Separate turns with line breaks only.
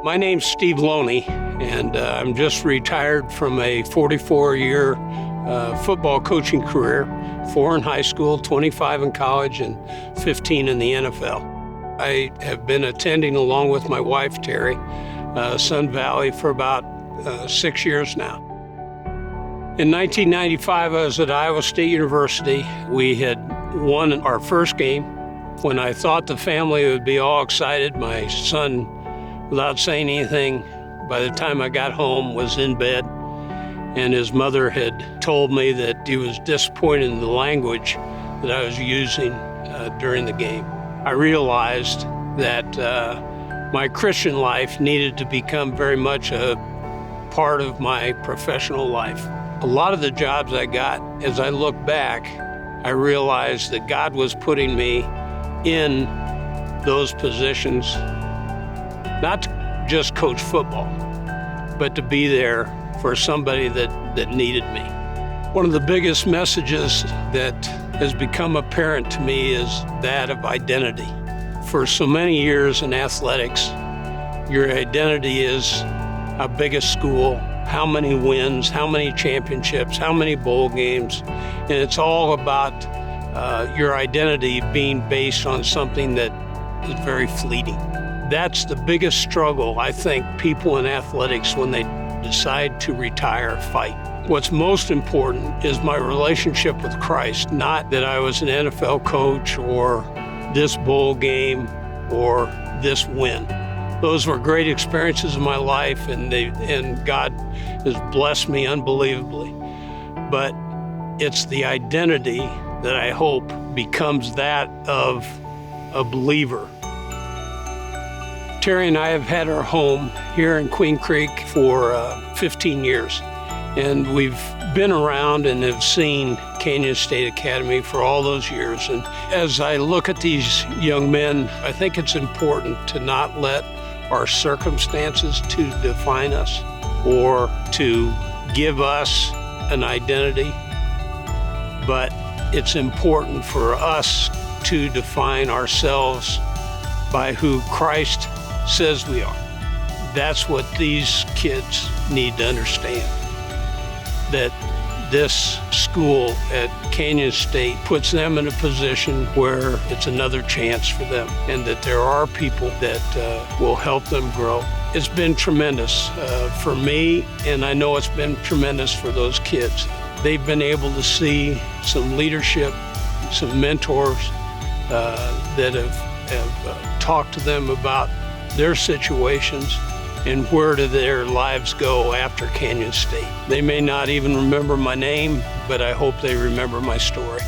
My name's Steve Loney, and I'm just retired from a 44-year football coaching career, 4 in high school, 25 in college, and 15 in the NFL. I have been attending, along with my wife, Terry, Sun Valley for about 6 years now. In 1995, I was at Iowa State University. We had won our first game. When I thought the family would be all excited, my son, without saying anything, by the time I got home, was in bed, and his mother had told me that he was disappointed in the language that I was using during the game. I realized that my Christian life needed to become very much a part of my professional life. A lot of the jobs I got, as I look back, I realized that God was putting me in those positions, not to just coach football, but to be there for somebody that needed me. One of the biggest messages that has become apparent to me is that of identity. For so many years in athletics, your identity is how big a school, how many wins, how many championships, how many bowl games, and it's all about your identity being based on something that is very fleeting. That's the biggest struggle I think people in athletics, when they decide to retire, fight. What's most important is my relationship with Christ, not that I was an NFL coach or this bowl game or this win. Those were great experiences in my life, and God has blessed me unbelievably. But it's the identity that I hope becomes that of a believer. Terry and I have had our home here in Queen Creek for 15 years, and we've been around and have seen Canyon State Academy for all those years. And as I look at these young men, I think it's important to not let our circumstances to define us or to give us an identity, but it's important for us to define ourselves by who Christ says we are. That's what these kids need to understand, that this school at Canyon State puts them in a position where it's another chance for them, and that there are people that will help them grow. It's been tremendous for me, and I know it's been tremendous for those kids. They've been able to see some leadership, some mentors that have talked to them about their situations and where do their lives go after Canyon State. They may not even remember my name, but I hope they remember my story.